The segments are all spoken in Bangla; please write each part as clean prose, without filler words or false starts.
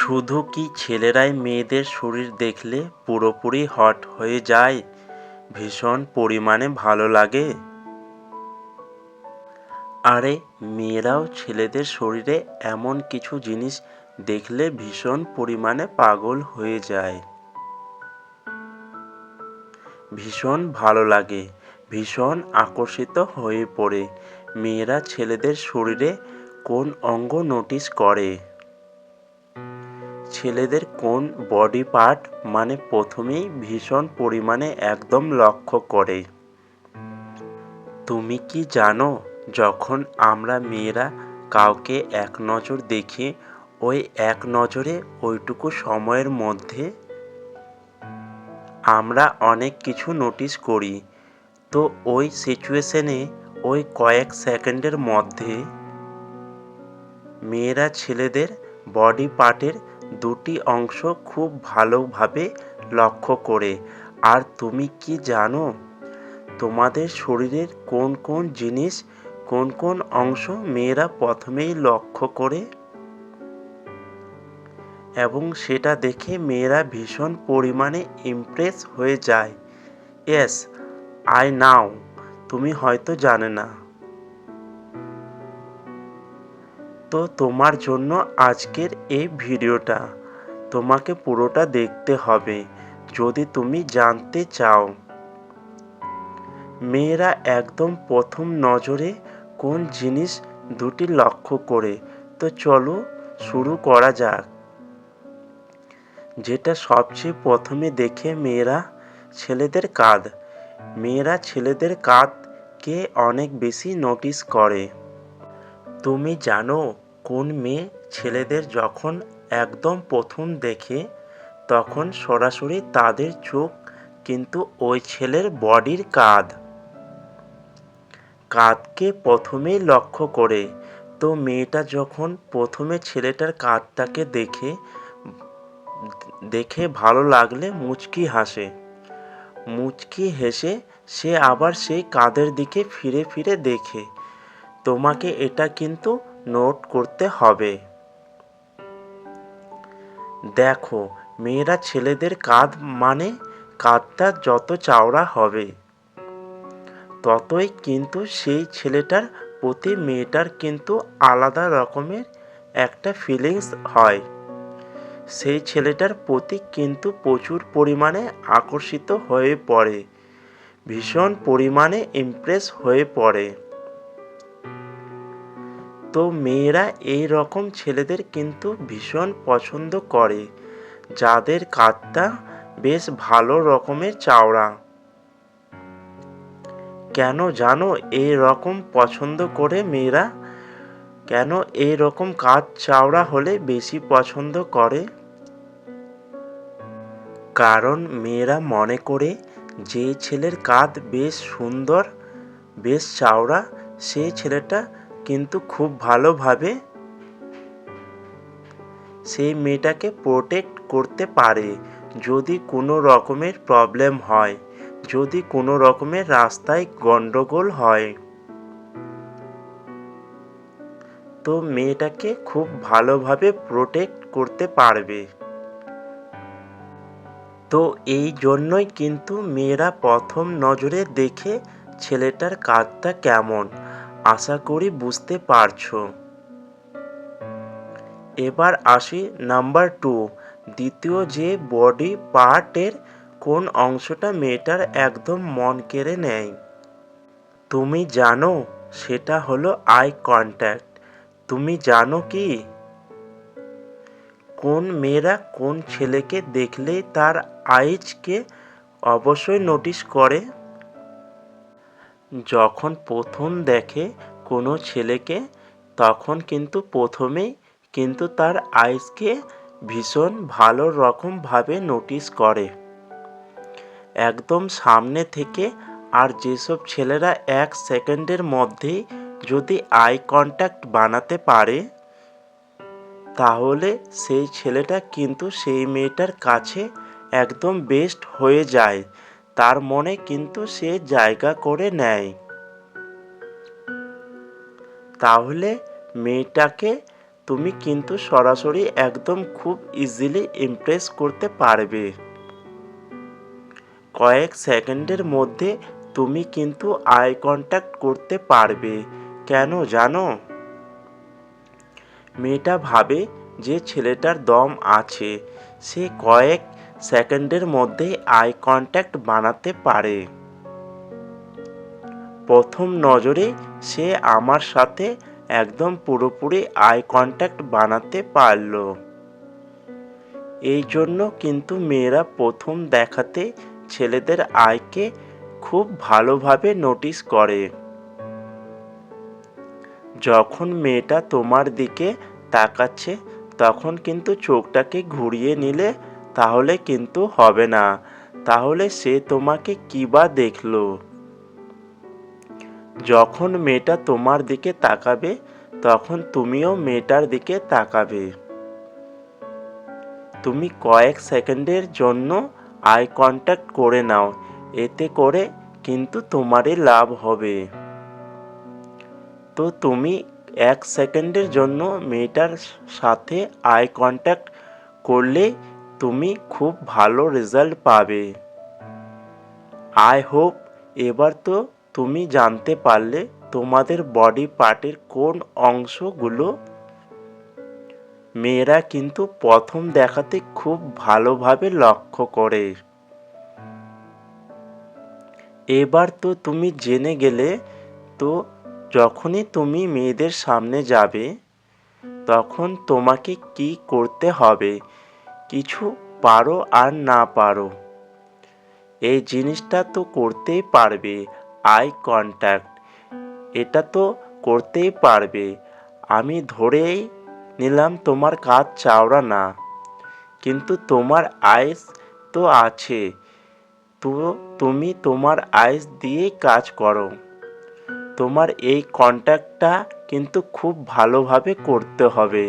শুধু কি ছেলেরাই মেয়েদের শরীর দেখলে পুরোপুরি হট হয়ে যায়, ভীষণ পরিমাণে ভালো লাগে? আরে মেয়েরাও ছেলেদের শরীরে এমন কিছু জিনিস দেখলে ভীষণ পরিমাণে পাগল হয়ে যায়, ভীষণ ভালো লাগে, ভীষণ আকর্ষিত হয়ে পড়ে। মেয়েরা ছেলেদের শরীরে কোন অঙ্গ নোটিস করে? ছেলেদের কোন বডি পার্ট মানে প্রথমেই ভীষণ পরিমাণে একদম লক্ষ্য করে? তুমি কি জানো, যখন আমরা মেয়েরা কাউকে এক নজর দেখি, ওই এক নজরে ওইটুকু সময়ের মধ্যে আমরা অনেক কিছু নোটিস করি। তো ওই সিচুয়েশনে ওই কয়েক সেকেন্ডের মধ্যে মেয়েরা ছেলেদের বডি পার্টের দুটি অংশ খুব ভালোভাবে লক্ষ্য করে। আর তুমি কি জানো, তোমাদের শরীরের কোন কোন জিনিস, কোন কোন অংশ মেয়েরা প্রথমেই লক্ষ্য করে এবং সেটা দেখে মেয়েরা ভীষণ পরিমাণে ইমপ্রেস হয়ে যায়? ইয়েস, আই নাও। তুমি হয়তো জানে না। তো তোমার জন্য আজকের এই ভিডিওটা, তোমাকে পুরোটা দেখতে হবে যদি তুমি জানতে চাও মেয়েরা একদম প্রথম নজরে কোন জিনিস দুটি লক্ষ্য করে। তো চলো শুরু করা যাক। যেটা সবচেয়ে প্রথমে দেখে মেয়েরা, ছেলেদের কাঁধ। মেয়েরা ছেলেদের কাঁধকে অনেক বেশি নোটিস করে। তুমি জানো কোন মেয়ে ছেলেদের যখন একদম প্রথম দেখে, তখন সরাসরি তাদের চোখ কিন্তু ওই ছেলের বডির কাঁধকে প্রথমেই লক্ষ্য করে। তো মেয়েটা যখন প্রথমে ছেলেটার কাঁধটাকে দেখে ভালো লাগলে মুচকি হাসে, মুচকি হেসে সে আবার সেই কাঁধের দিকে ফিরে ফিরে দেখে। তোমাকে এটা কিন্তু নোট করতে হবে। দেখো, মেয়েরা ছেলেদের কাঁধ মানে কাঁধটা যত চওড়া হবে, ততই কিন্তু সেই ছেলেটার প্রতি মেয়েটার কিন্তু আলাদা রকমের একটা ফিলিংস হয়। সেই ছেলেটার প্রতি কিন্তু প্রচুর পরিমাণে আকর্ষিত হয়ে পড়ে, ভীষণ পরিমাণে ইমপ্রেস হয়ে পড়ে। তো মেয়েরা এই রকম ছেলেদের কিন্তু ভীষণ পছন্দ করে, যাদের কাঁধটা বেশ ভালো রকমের চওড়া। কেন জানো এই রকম পছন্দ করে মেয়েরা? কেন এই রকম কাঁধ চওড়া হলে বেশি পছন্দ করে? কারণ মেয়েরা মনে করে যে ছেলের কাঁধ বেশ সুন্দর, বেশ চওড়া, সেই ছেলেটা কিন্তু খুব ভালোভাবে সেই মেয়েটাকে প্রোটেক্ট করতে পারে। যদি কোনো রকমের প্রবলেম হয়, যদি কোনো রকমের রাস্তায় গন্ডগোল হয়, তো মেয়েটাকে খুব ভালোভাবে প্রোটেক্ট করতে পারবে। তো এই জন্যই কিন্তু মেয়েরা প্রথম নজরে দেখে ছেলেটার কাঁধটা কেমন। আশা করি বুঝতে পারছো। এবার আসি নাম্বার 2, দ্বিতীয় যে বডি পার্টের কোন অংশটা মেয়েটার একদম মন কেড়ে নেয়। তুমি জানো, সেটা হলো আই কন্ট্যাক্ট। তুমি জানো কি, কোন মেয়েরা কোন ছেলেকে দেখলেই তার আইজকে অবশ্যই নোটিস করে? যখন প্রথম দেখে কোনো ছেলেকে, তখন কিন্তু প্রথমেই কিন্তু তার আইজকে ভীষণ ভালো রকমভাবে নোটিস করে, একদম সামনে থেকে। আর যেসব ছেলেরা 1 সেকেন্ডের মধ্যেই যদি আই কন্ট্যাক্ট বানাতে পারে, তাহলে সেই ছেলেটা কিন্তু সেই মেয়েটার কাছে একদম বেস্ট হয়ে যায়, তার মনে কিন্তু সে জায়গা করে নেয়। তাহলে মেয়েটাকে তুমি কিন্তু সরাসরি একদম খুব ইজিলি ইমপ্রেস করতে পারবে। কয়েক সেকেন্ডের মধ্যে তুমি কিন্তু আই কন্ট্যাক্ট করতে পারবে। কেন জানো? মেয়েটা ভাবে যে ছেলেটার দম আছে, সে কয়েক সেকেন্ডের মধ্যেই আই কন্ট্যাক্ট বানাতে পারে। প্রথম নজরে সে আমার সাথে একদম পুরোপুরি আই কন্ট্যাক্ট বানাতে পারল। এই জন্য কিন্তু মেয়েরা প্রথম দেখাতে ছেলেদের আইকে খুব ভালোভাবে নোটিস করে। যখন মেয়েটা তোমার দিকে তাকাচ্ছে তখন কিন্তু চোখটাকে ঘুরিয়ে নিলে তাহলে কিন্তু হবে না। তাহলে সে তোমাকে কি বা দেখলো? যখন মেয়েটা তোমার দিকে তাকাবে তখন তুমিও মেয়েটার দিকে তাকাবে। তুমি কয়েক সেকেন্ডের জন্য আই কন্ট্যাক্ট করে নাও, এতে করে কিন্তু তোমারই লাভ হবে। তো তুমি 1 সেকেন্ডের জন্য মেয়েটার সাথে আই কন্ট্যাক্ট করলে তুমি খুব ভালো রেজাল্ট পাবে। আই হোপ এবার তো তুমি জানতে পারলে তোমাদের বডি পার্টের কোন অংশগুলো মেয়েরা কিন্তু প্রথম দেখাতে খুব ভালোভাবে লক্ষ্য করে। এবার তো তুমি জেনে গেলে, তো যখনই তুমি মেয়েদের সামনে যাবে তখন তোমাকে কি করতে হবে, কিছু পারো আর না পারো, এই জিনিসটা তো করতেই পারবে। আই কন্ট্যাক্ট, এটা তো করতেই পারবে। আমি ধরেই নিলাম তোমার কাঁধ চওড়া না, কিন্তু তোমার আইস তো আছে, তো তুমি তোমার আইস দিয়েই কাজ করো। তোমার এই কন্ট্যাক্টটা কিন্তু খুব ভালোভাবে করতে হবে।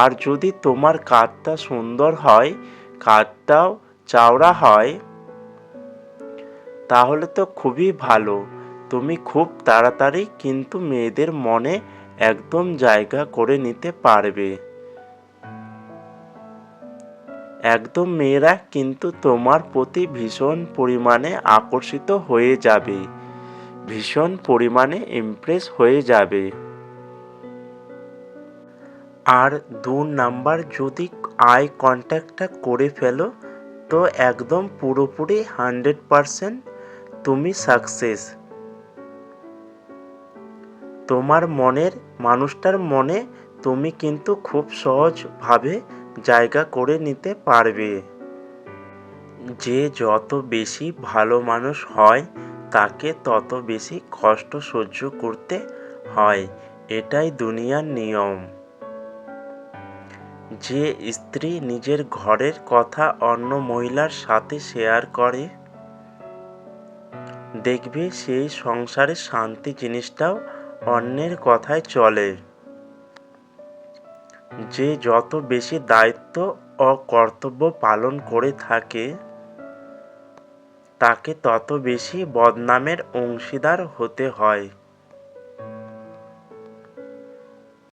আর যদি তোমার কাঁধটা সুন্দর হয়, কাঁধটাও চওড়া হয়, তাহলে তো খুবই ভালো। তুমি খুব তাড়াতাড়ি কিন্তু মেয়েদের মনে একদম জায়গা করে নিতে পারবে। একদম মেয়েরা কিন্তু তোমার প্রতি ভীষণ পরিমাণে আকর্ষিত হয়ে যাবে, ভীষণ পরিমাণে ইমপ্রেস হয়ে যাবে। আর 2 নাম্বার, যদি আই কন্ট্যাক্টটা করে ফেলো তো একদম পুরোপুরি 100% তুমি সাকসেস। তোমার মনের মানুষটার মনে তুমি কিন্তু খুব সহজভাবে জায়গা করে নিতে পারবে। যে যত বেশি ভালো মানুষ হয় তাকে তত বেশি কষ্ট সহ্য করতে হয়, এটাই দুনিয়ার নিয়ম। যে স্ত্রী নিজের ঘরের কথা অন্য মহিলার সাথে শেয়ার করে, দেখবে সেই সংসারে শান্তি জিনিসটাও অন্যের কথায় চলে। যে যত বেশি দায়িত্ব ও কর্তব্য পালন করে থাকে তাকে তত বেশি বদনামের অংশীদার হতে হয়।